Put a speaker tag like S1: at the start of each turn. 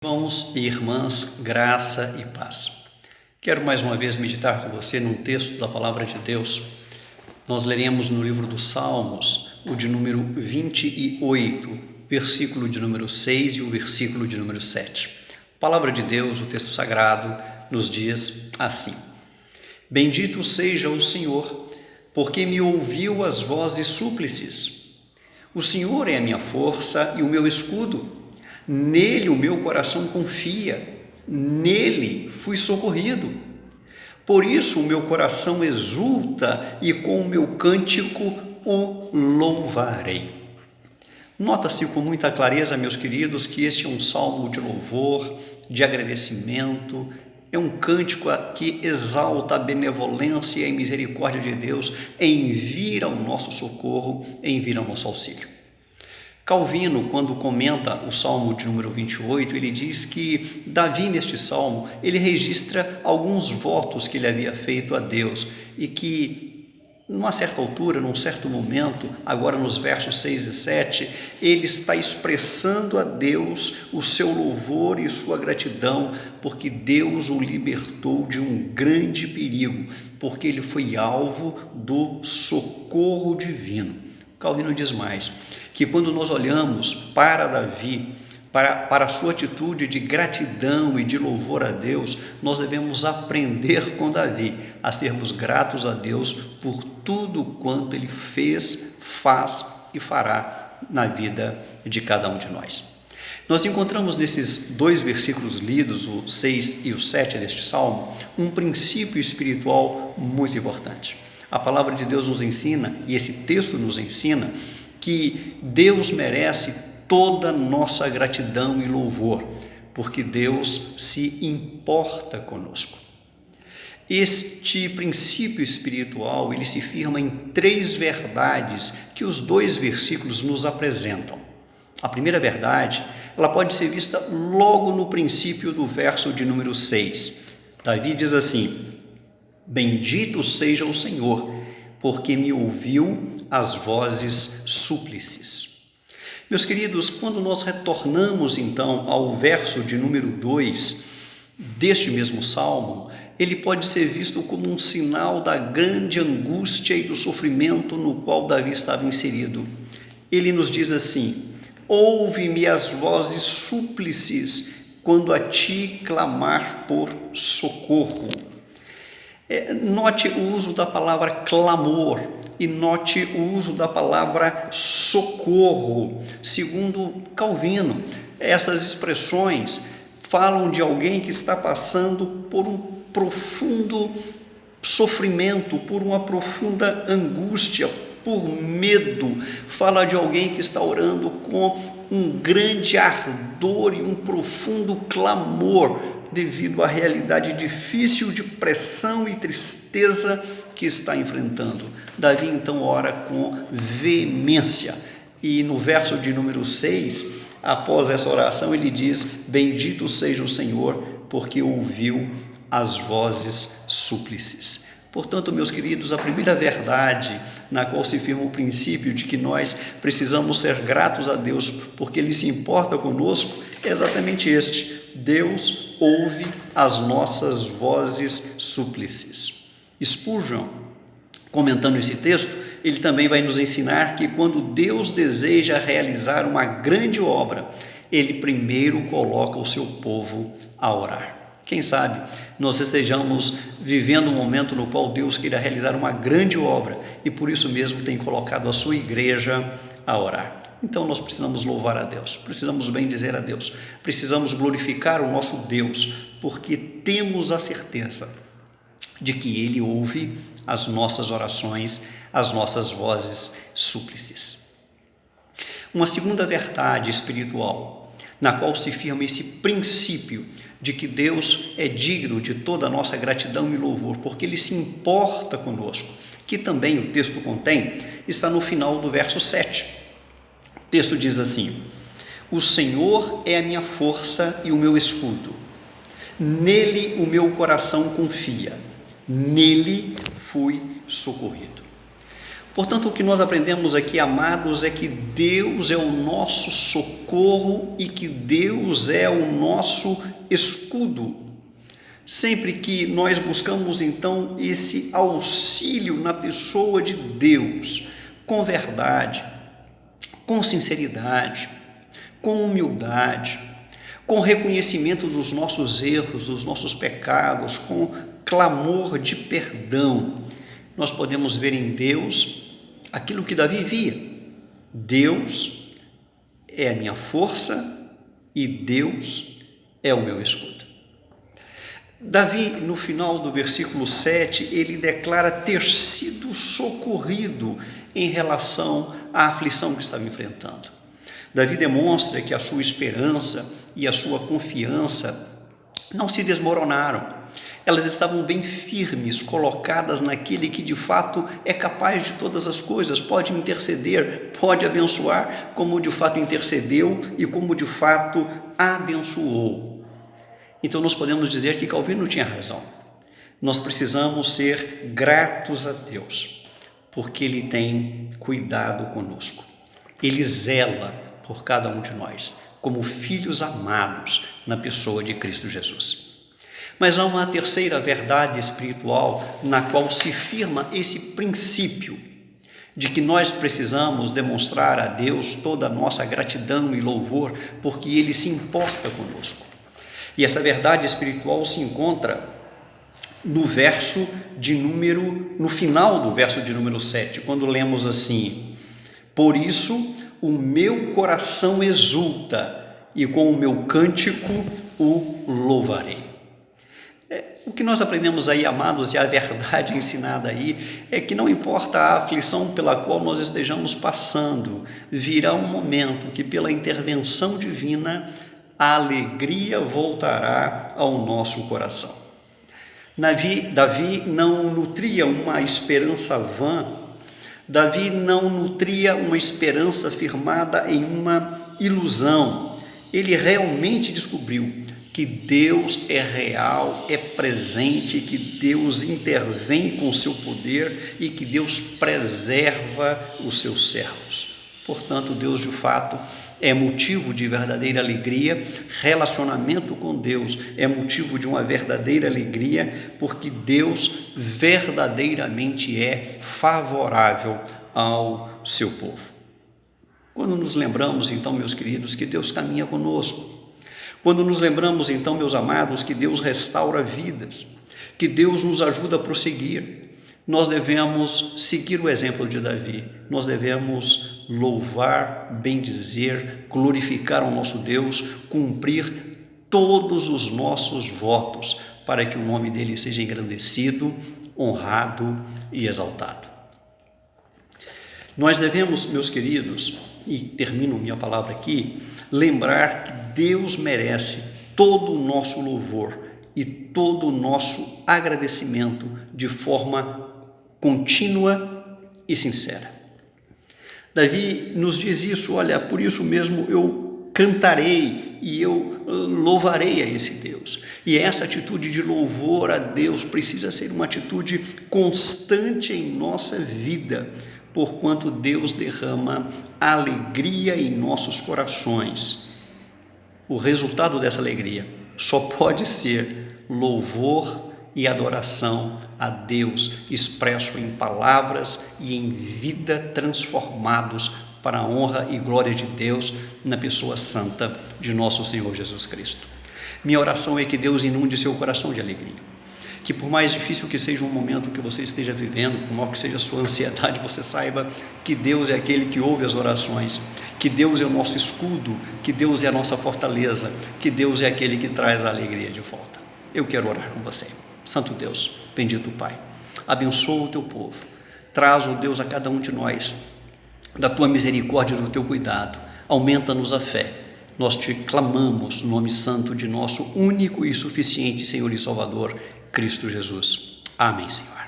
S1: Irmãos e irmãs, graça e paz. Quero mais uma vez meditar com você num texto da Palavra de Deus. Nós leremos no livro dos Salmos, o de número 28, versículo de número 6 e o versículo de número 7. A Palavra de Deus, o texto sagrado, nos diz assim: Bendito seja o Senhor, porque me ouviu as vozes súplices. O Senhor é a minha força e o meu escudo. Nele o meu coração confia, nele fui socorrido. Por isso o meu coração exulta e com o meu cântico o louvarei. Nota-se com muita clareza, meus queridos, que este é um salmo de louvor, de agradecimento, é um cântico que exalta a benevolência e a misericórdia de Deus em vir ao nosso socorro, em vir ao nosso auxílio. Calvino, quando comenta o Salmo de número 28, ele diz que Davi, neste Salmo, ele registra alguns votos que ele havia feito a Deus e que, numa certa altura, num certo momento, agora nos versos 6 e 7, ele está expressando a Deus o seu louvor e sua gratidão, porque Deus o libertou de um grande perigo, porque ele foi alvo do socorro divino. Calvino diz mais, que quando nós olhamos para Davi, para a sua atitude de gratidão e de louvor a Deus, nós devemos aprender com Davi a sermos gratos a Deus por tudo quanto ele fez, faz e fará na vida de cada um de nós. Nós encontramos nesses dois versículos lidos, o 6 e o 7 deste salmo, um princípio espiritual muito importante. A palavra de Deus nos ensina, e esse texto nos ensina, que Deus merece toda nossa gratidão e louvor, porque Deus se importa conosco. Este princípio espiritual, ele se firma em três verdades que os dois versículos nos apresentam. A primeira verdade, ela pode ser vista logo no princípio do verso de número 6. Davi diz assim: Bendito seja o Senhor, porque me ouviu as vozes súplices. Meus queridos, quando nós retornamos então ao verso de número 2 deste mesmo salmo, ele pode ser visto como um sinal da grande angústia e do sofrimento no qual Davi estava inserido. Ele nos diz assim: ouve-me as vozes súplices quando a ti clamar por socorro. Note o uso da palavra clamor e note o uso da palavra socorro. Segundo Calvino, essas expressões falam de alguém que está passando por um profundo sofrimento, por uma profunda angústia, por medo. Fala de alguém que está orando com um grande ardor e um profundo clamor devido à realidade difícil de pressão e tristeza que está enfrentando. Davi então ora com veemência e no verso de número 6, após essa oração, ele diz: Bendito seja o Senhor, porque ouviu as vozes súplices. Portanto, meus queridos, a primeira verdade na qual se firma o princípio de que nós precisamos ser gratos a Deus porque Ele se importa conosco é exatamente este: Deus ouve as nossas vozes súplices. Spurgeon, comentando esse texto, ele também vai nos ensinar que quando Deus deseja realizar uma grande obra, Ele primeiro coloca o seu povo a orar. Quem sabe nós estejamos vivendo um momento no qual Deus queira realizar uma grande obra e por isso mesmo tem colocado a sua igreja a orar. Então nós precisamos louvar a Deus, precisamos bendizer a Deus, precisamos glorificar o nosso Deus, porque temos a certeza de que Ele ouve as nossas orações, as nossas vozes súplices. Uma segunda verdade espiritual, na qual se firma esse princípio de que Deus é digno de toda a nossa gratidão e louvor, porque Ele se importa conosco, que também o texto contém, está no final do verso 7. O texto diz assim: O Senhor é a minha força e o meu escudo. Nele o meu coração confia. Nele fui socorrido. Portanto, o que nós aprendemos aqui, amados, é que Deus é o nosso socorro e que Deus é o nosso escudo. Sempre que nós buscamos, então, esse auxílio na pessoa de Deus, com verdade, com sinceridade, com humildade, com reconhecimento dos nossos erros, dos nossos pecados, com clamor de perdão, nós podemos ver em Deus aquilo que Davi via. Deus é a minha força e Deus é o meu escudo. Davi, no final do versículo 7, ele declara ter sido socorrido em relação à aflição que estava enfrentando. Davi demonstra que a sua esperança e a sua confiança não se desmoronaram. Elas estavam bem firmes, colocadas naquele que de fato é capaz de todas as coisas, pode interceder, pode abençoar, como de fato intercedeu e como de fato abençoou. Então nós podemos dizer que Calvino tinha razão. Nós precisamos ser gratos a Deus, porque Ele tem cuidado conosco. Ele zela por cada um de nós, como filhos amados na pessoa de Cristo Jesus. Mas há uma terceira verdade espiritual na qual se firma esse princípio de que nós precisamos demonstrar a Deus toda a nossa gratidão e louvor, porque Ele se importa conosco. E essa verdade espiritual se encontra no final do verso de número 7, quando lemos assim: por isso o meu coração exulta e com o meu cântico o louvarei. O que nós aprendemos aí, amados, e a verdade ensinada aí, é que não importa a aflição pela qual nós estejamos passando, virá um momento que pela intervenção divina a alegria voltará ao nosso coração. Davi não nutria uma esperança vã, Davi não nutria uma esperança firmada em uma ilusão. Ele realmente descobriu que Deus é real, é presente, que Deus intervém com o seu poder e que Deus preserva os seus servos. Portanto, Deus de fato é motivo de verdadeira alegria, relacionamento com Deus é motivo de uma verdadeira alegria, porque Deus verdadeiramente é favorável ao seu povo. Quando nos lembramos, então, meus queridos, que Deus caminha conosco, quando nos lembramos, então, meus amados, que Deus restaura vidas, que Deus nos ajuda a prosseguir, nós devemos seguir o exemplo de Davi, nós devemos louvar, bendizer, glorificar o nosso Deus, cumprir todos os nossos votos, para que o nome dele seja engrandecido, honrado e exaltado. Nós devemos, meus queridos, e termino minha palavra aqui, lembrar que Deus merece todo o nosso louvor e todo o nosso agradecimento de forma contínua e sincera. Davi nos diz isso: olha, por isso mesmo eu cantarei e eu louvarei a esse Deus. E essa atitude de louvor a Deus precisa ser uma atitude constante em nossa vida, porquanto Deus derrama alegria em nossos corações. O resultado dessa alegria só pode ser louvor e adoração a Deus, expresso em palavras e em vida, transformados para a honra e glória de Deus na pessoa santa de nosso Senhor Jesus Cristo. Minha oração é que Deus inunde seu coração de alegria, que por mais difícil que seja um momento que você esteja vivendo, por maior que seja a sua ansiedade, você saiba que Deus é aquele que ouve as orações, que Deus é o nosso escudo, que Deus é a nossa fortaleza, que Deus é aquele que traz a alegria de volta. Eu quero orar com você. Santo Deus, bendito Pai, abençoa o teu povo, traz, ó Deus, a cada um de nós da tua misericórdia e do teu cuidado, aumenta-nos a fé. Nós te clamamos no nome santo de nosso único e suficiente Senhor e Salvador, Cristo Jesus. Amém, Senhor.